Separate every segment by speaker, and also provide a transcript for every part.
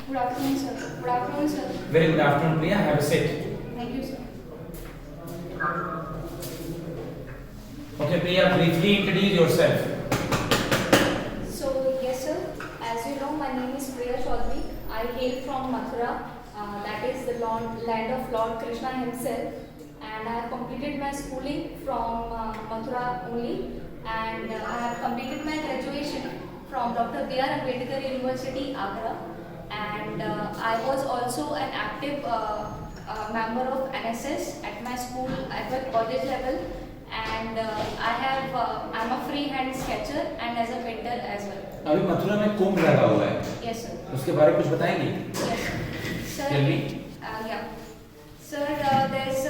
Speaker 1: Good afternoon, sir. Good afternoon, sir.
Speaker 2: Very good afternoon, Priya. Have a seat.
Speaker 1: Thank you, sir.
Speaker 2: Okay, Priya, briefly introduce yourself.
Speaker 1: So, yes, sir. As you know, my name is Priya Chaudhary. I hail from Mathura, that is the land of Lord Krishna himself. And I have completed my schooling from Mathura only. And I have completed my graduation from Dr. B.R. Ambedkar University, Agra. And I was also an active member of NSS at my school, at my college level. And I'm a freehand sketcher and as a painter as well.
Speaker 2: अभी मथुरा में कुंभ लगा हुआ है.
Speaker 1: Yes, sir.
Speaker 2: उसके बारे में कुछ बताएंगे?
Speaker 1: Yes, sir.
Speaker 2: Tell me.
Speaker 1: Yeah. Sir, there's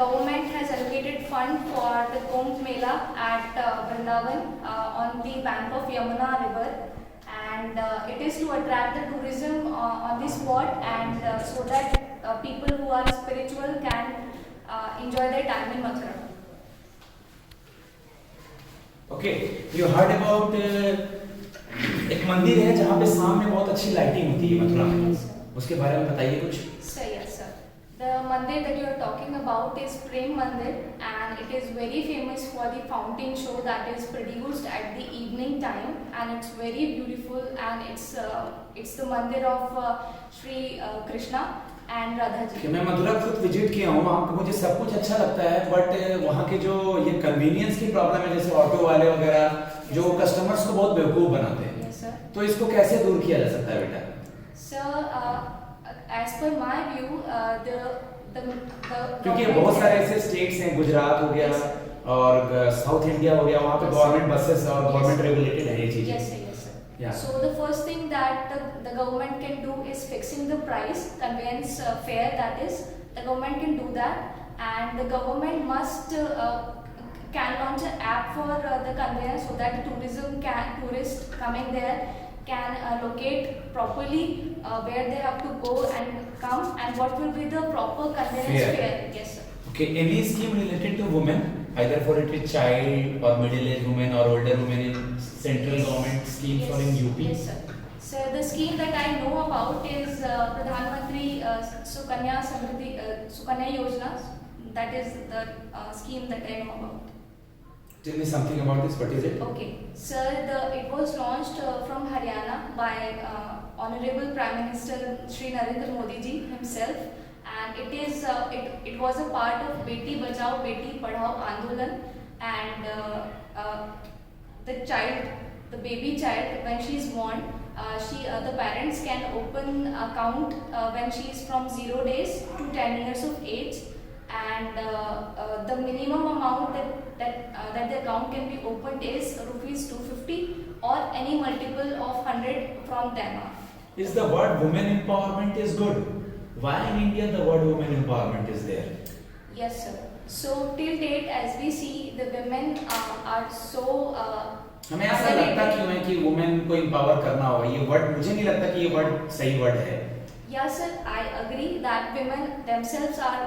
Speaker 1: government has allocated fund for the Kumbh Mela at Vrindavan on the bank of Yamuna River, and it is to attract the tourism on this spot, and so that people who are spiritual can enjoy their time in Mathura.
Speaker 2: Okay, you heard about एक मंदिर है जहाँ पे शाम में बहुत अच्छी lighting होती है मथुरा में.
Speaker 1: Yes, sir.
Speaker 2: उसके बारे में बताइए कुछ.
Speaker 1: So yes, sir. The mandir that you are talking about is Prem Mandir, and it is very famous for the fountain show that is produced at the evening time, and it's very beautiful, and it's the mandir of Shri Krishna and Radha
Speaker 2: कि
Speaker 1: ji.
Speaker 2: मैं मथुरा खुद visit किया हूँ. वहाँ पे मुझे सब कुछ अच्छा लगता है, बट वहाँ के जो ये कन्वीनियंस की प्रॉब्लम है, जैसे ऑटो वाले वगैरह जो कस्टमर्स को बहुत बेवकूफ बनाते हैं.
Speaker 1: Yes, sir.
Speaker 2: तो इसको कैसे दूर किया जा सकता है बेटा?
Speaker 1: So, as per my view, the
Speaker 2: क्योंकि बहुत सारे ऐसे स्टेट्स हैं, गुजरात हो गया और साउथ इंडिया हो गया, वहाँ पे गवर्नमेंट बसेस और गवर्नमेंट रेगुलेटेड है ये चीजें.
Speaker 1: Yes, sir. Yes, sir.
Speaker 2: Yeah.
Speaker 1: So the first thing that the government can do is fixing the price, conveyance fare, that is, the government can do that, and the government must can launch an app for the conveyance so that tourists coming there can locate properly where they have to go and come, and what will be the proper conveyance fare. Yes, sir.
Speaker 2: Okay, any scheme related to women, either for a child or middle-aged women or older women in central government schemes
Speaker 1: Yes.
Speaker 2: or in UP?
Speaker 1: Yes, sir. So the scheme that I know about is Pradhan Mantri Sukanya Samriddhi Sukanya Yojana. That is the scheme that I know about.
Speaker 2: Tell me something about this. What is it?
Speaker 1: Okay, sir. It was launched from Haryana by Honorable Prime Minister Shri Narendra Modi ji himself, and it was a part of Beti Bachao Beti Padhao Andolan, and the baby child, when she is born, the parents can open account when she is from 0 days to 10 years of age, and the minimum amount that the account can be opened is rupees 250 or any multiple of 100 from them.
Speaker 2: Is the word women empowerment is good? Why in India the word women empowerment is there?
Speaker 1: Yes, sir. So till date, as we see, the women are so.
Speaker 2: हमें ऐसा लगता क्यों है कि women को empower करना होगा? ये वर्ड मुझे नहीं लगता कि ये वर्ड सही वर्ड है.
Speaker 1: Yes, sir. I agree that women themselves are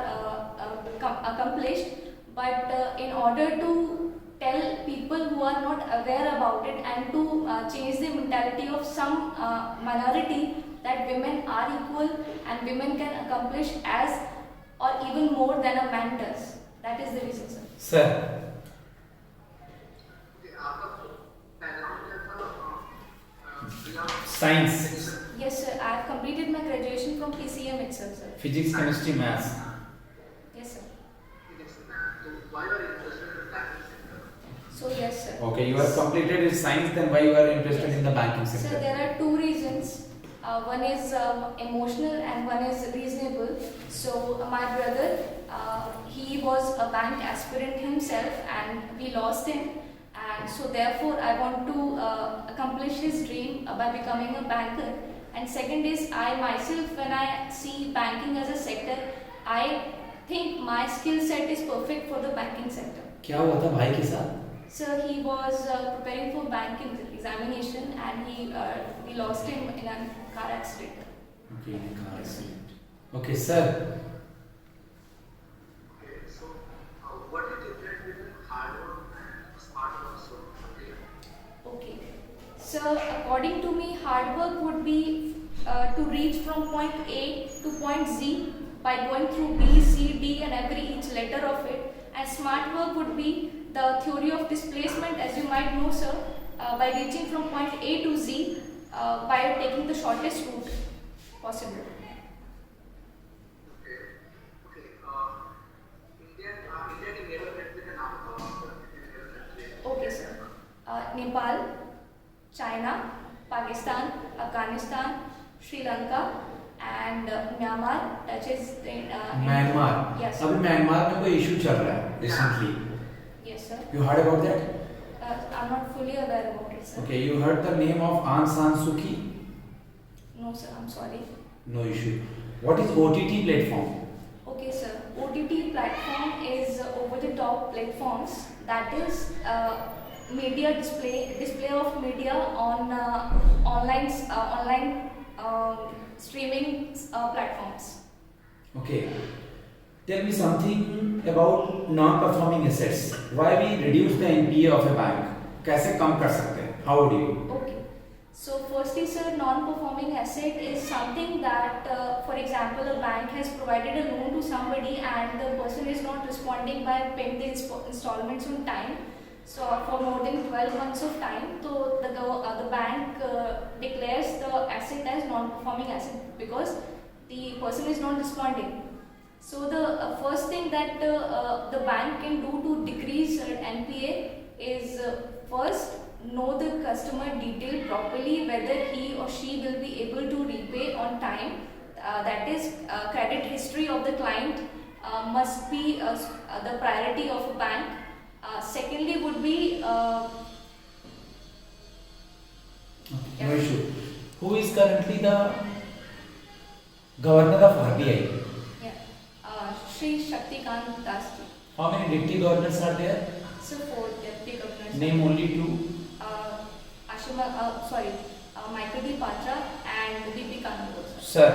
Speaker 1: accomplished, but in order to tell people who are not aware about it and to change the mentality of some minority that women are equal and women can accomplish as or even more than a man does. That is the reason, sir.
Speaker 2: Sir. Science.
Speaker 1: Yes, sir. I have completed my graduation from PCM itself, sir.
Speaker 2: Physics, chemistry, maths.
Speaker 1: Yes, sir. So yes, sir.
Speaker 2: Okay, you have completed in science, then why you are interested in the banking
Speaker 1: So
Speaker 2: sector?
Speaker 1: there are two reasons. One is emotional and one is reasonable. So my brother, he was a bank aspirant himself, and we lost him. And so therefore, I want to accomplish his dream by becoming a banker. And second is, I myself, when I see banking as a sector, I think my skill set is perfect for the banking sector.
Speaker 2: क्या हुआ था भाई के साथ?
Speaker 1: Sir, he was preparing for banking examination, and we lost him in a car accident.
Speaker 2: Okay, in a car accident. Okay, sir.
Speaker 3: What is the difference between hard work and smart work?
Speaker 1: Okay. So according to me, hard work would be to reach from point A to point Z by going through B, C, D and every each letter of it. And smart work would be the theory of displacement, as you might know, sir, by reaching from point A to Z by taking the shortest route possible.
Speaker 3: Okay. Okay. India के neighbor country का नाम बताओ आप।
Speaker 1: Okay, sir. Nepal, China, Pakistan, Afghanistan, Sri Lanka, and Myanmar touches the.
Speaker 2: Myanmar,
Speaker 1: Yes.
Speaker 2: अभी Myanmar में कोई issue चल रहा है recently,
Speaker 1: Yes, sir.
Speaker 2: You heard about that?
Speaker 1: I'm not fully aware about it, sir.
Speaker 2: Okay, you heard the name of Aung San Suu Kyi?
Speaker 1: No, sir. I'm sorry.
Speaker 2: No issue. What is OTT platform?
Speaker 1: Okay, sir. OTT platform is over-the-top platforms. That is media display of media on online streaming platforms.
Speaker 2: Okay. Tell me something about non-performing assets. Why we reduce the NPA of a bank? कैसे कम कर सकते हैं? How would you?
Speaker 1: Okay. So firstly, sir, non-performing asset is something that, for example, a bank has provided a loan to somebody and the person is not responding by paying the installments on time. So for more than 12 months of time, so the bank declares the asset as non-performing asset because the person is not responding. So the first thing that the bank can do to decrease NPA is first know the customer detail properly, whether he or she will be able to repay on time. That is credit history of the client must be the priority of a bank. Secondly would be
Speaker 2: No issue. Who is currently the governor of RBI?
Speaker 1: Shri Shaktikant Das ji.
Speaker 2: How many deputy governors are there?
Speaker 1: So 4 deputy governors.
Speaker 2: Name only 2.
Speaker 1: Michael D. Patra and B.P. Kanpur.
Speaker 2: Sir,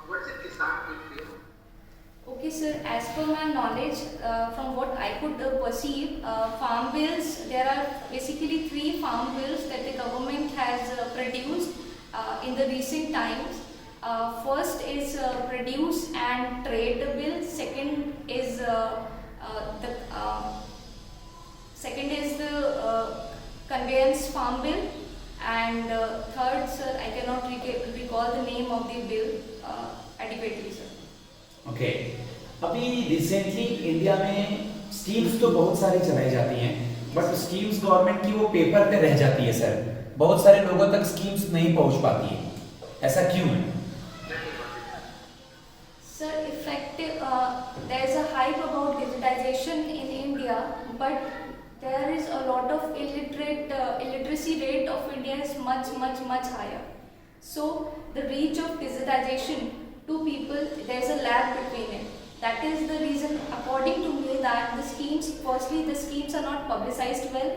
Speaker 3: What is Kisan Bill here?
Speaker 1: Okay, sir. As per my knowledge, from what I could perceive, farm bills, there are basically 3 farm bills that the government has produced in the recent times. First is produce and trade bill. Second is the conveyance farm bill, and third, sir, I cannot recall the name of the bill adequately, sir.
Speaker 2: okay. अभी recently India में schemes तो बहुत सारी चलाई जाती हैं, but schemes government की वो पेपर पे रह जाती है सर. बहुत सारे लोगों तक स्कीम्स नहीं पहुंच पाती है, ऐसा क्यों है?
Speaker 1: Sir, there is a hype about digitization in India, but there is a lot of illiteracy rate of India is much higher. So the reach of digitization to people, there is a lag between it. That is the reason, according to me, that the schemes are not publicized well,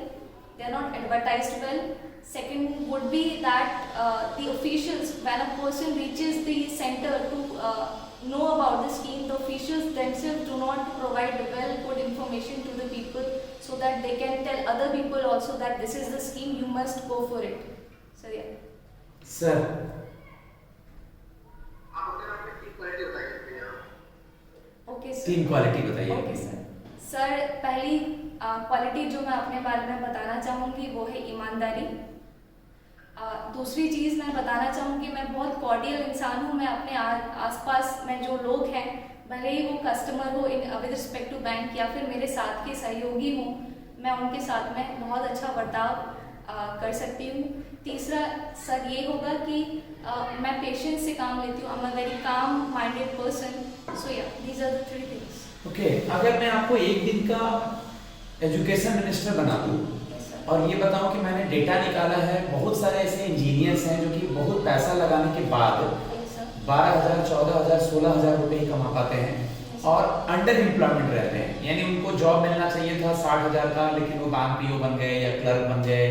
Speaker 1: they are not advertised well. Second would be that the officials, when a person reaches the center to know about the scheme, the officials themselves do not provide good information to the people so that they can tell other people also that this is the scheme, you must go for it. So yeah.
Speaker 2: Sir,
Speaker 3: आप अपने आप में की quality बताइए।
Speaker 1: Okay, sir.
Speaker 2: 3 quality बताइए.
Speaker 1: Okay sir. Sir, पहली quality जो मैं अपने बारे में बताना चाहूँगी वो है ईमानदारी. दूसरी चीज़ मैं बताना चाहूँगी, मैं बहुत कॉर्डियल इंसान हूँ. मैं अपने आसपास में जो लोग हैं, भले ही वो कस्टमर हो विद रिस्पेक्ट टू बैंक या फिर मेरे साथ के सहयोगी हों, मैं उनके साथ में बहुत अच्छा बर्ताव कर सकती हूँ. तीसरा सर ये होगा कि मैं पेशेंस से काम लेती हूँ. I am a very calm minded person. So yeah, these are the 3 things.
Speaker 2: Okay. अगर मैं आपको एक दिन का एजुकेशन मिनिस्टर बना दूँ और ये बताऊं कि मैंने डेटा निकाला है, बहुत सारे ऐसे इंजीनियर्स हैं जो कि बहुत पैसा लगाने के बाद 12,000, 14,000, 16,000 रुपए ही कमा पाते हैं और अंडर एम्प्लॉयमेंट रहते हैं. यानी उनको जॉब मिलना चाहिए था 60,000 का, लेकिन वो बैंक पीओ बन गए या क्लर्क बन गए.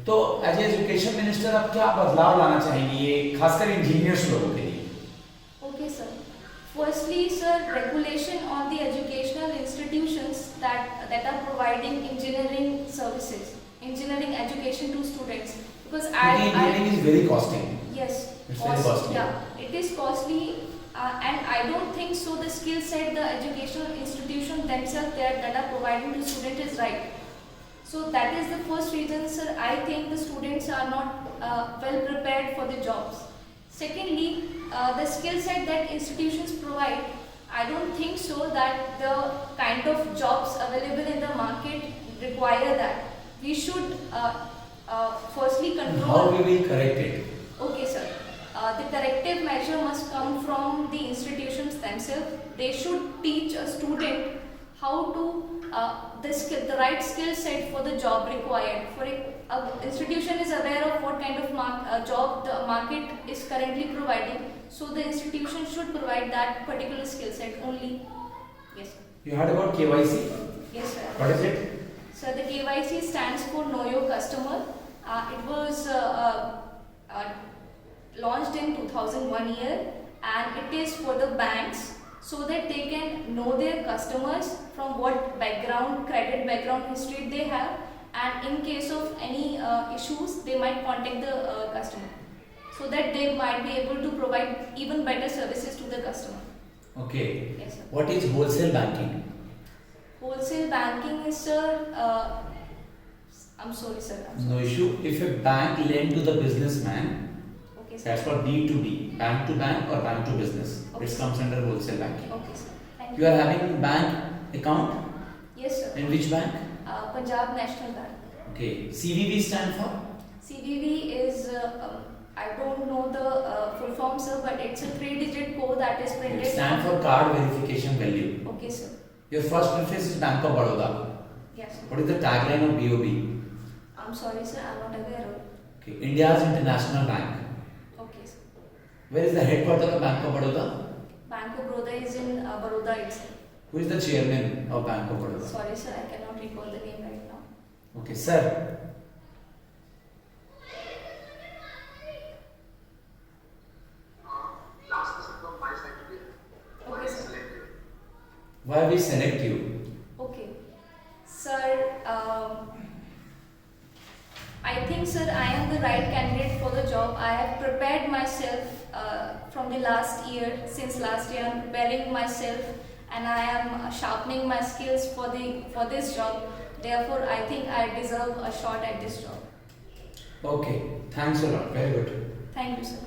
Speaker 2: तो एज एजुकेशन मिनिस्टर आप क्या बदलाव लाना चाहेंगे ये खासकर इंजीनियर्स लोगों के लिए?
Speaker 1: Okay, sir. Firstly, sir, regulation on the educational institutions that are providing engineering services, engineering education to students. because
Speaker 2: क्योंकि engineering is very costly.
Speaker 1: yes,
Speaker 2: It's very costly.
Speaker 1: yeah, it is costly, and I don't think so. The skill set the educational institutions themselves that are providing to student is right. So that is the first reason, sir. I think the students are not well prepared for the jobs. Secondly, the skill set that institutions provide, I don't think so that the kind of jobs available in the market require that. We should firstly
Speaker 2: And
Speaker 1: control.
Speaker 2: how we will correct it?
Speaker 1: Okay, sir. The corrective measure must come from the institutions themselves. They should teach a student how to the right skill set for the job required. For a institution is aware of what kind of job the market is currently providing, so the institution should provide that particular skill set only. Yes, sir.
Speaker 2: You heard about KYC?
Speaker 1: Yes, sir.
Speaker 2: What is it?
Speaker 1: So the KYC stands for Know Your Customer. It was launched in 2001 year, and it is for the banks so that they can know their customers from what background, credit background history they have, and in case of any issues, they might contact the customer so that they might be able to provide even better services to the customer.
Speaker 2: Okay.
Speaker 1: Yes, sir.
Speaker 2: What is wholesale banking?
Speaker 1: Wholesale banking is, sir, I'm sorry, sir. I'm sorry.
Speaker 2: No issue. If a bank lend to the businessman,
Speaker 1: Okay, sir.
Speaker 2: that's for B2B, bank to bank or bank to business.
Speaker 1: Okay.
Speaker 2: It comes under wholesale banking.
Speaker 1: Okay, sir. Thank
Speaker 2: You are having bank account
Speaker 1: Yes, sir.
Speaker 2: in which bank?
Speaker 1: Punjab National Bank.
Speaker 2: Okay. CVV stand for?
Speaker 1: CVV is, I don't know the full form, sir, but it's a 3-digit code that is printed.
Speaker 2: It stand for card verification value.
Speaker 1: Okay, sir.
Speaker 2: Your first preference is Bank of Baroda.
Speaker 1: Yes, sir.
Speaker 2: What is the tagline of BOB?
Speaker 1: I'm sorry, sir. I'm not aware of.
Speaker 2: Okay. India's International Bank.
Speaker 1: Okay, sir.
Speaker 2: Where is the headquarters of Bank of Baroda?
Speaker 1: Bank of Baroda is in Baroda itself.
Speaker 2: Who is the chairman of Bank of Baroda?
Speaker 1: Sorry, sir. I cannot recall the name right now.
Speaker 2: Okay, sir.
Speaker 3: Last question from my side today. Why
Speaker 1: Okay,
Speaker 3: is
Speaker 1: sir.
Speaker 3: selected?
Speaker 2: Why we select you?
Speaker 1: Okay. Sir, I think, sir, I am the right candidate for the job. I have prepared myself from the last year. Since last year, I am preparing myself, and I am sharpening my skills for this job. Therefore, I think I deserve a shot at this job.
Speaker 2: Okay. Thanks a lot. Very good.
Speaker 1: Thank you, sir.